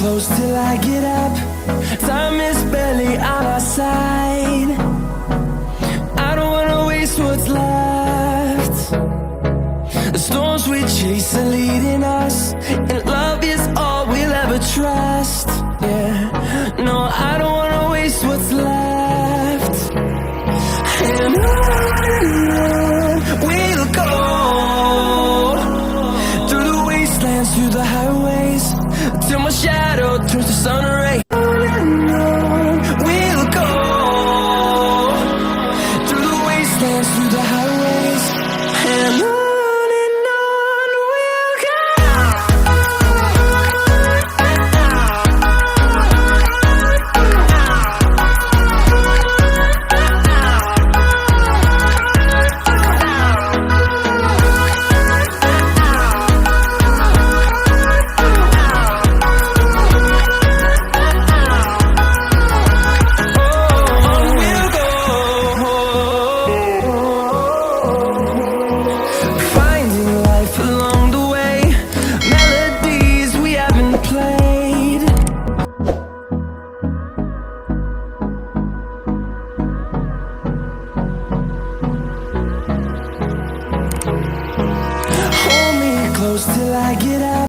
close till I get up. Time is barely on our side. I don't wanna waste what's left. The storms we chase are leading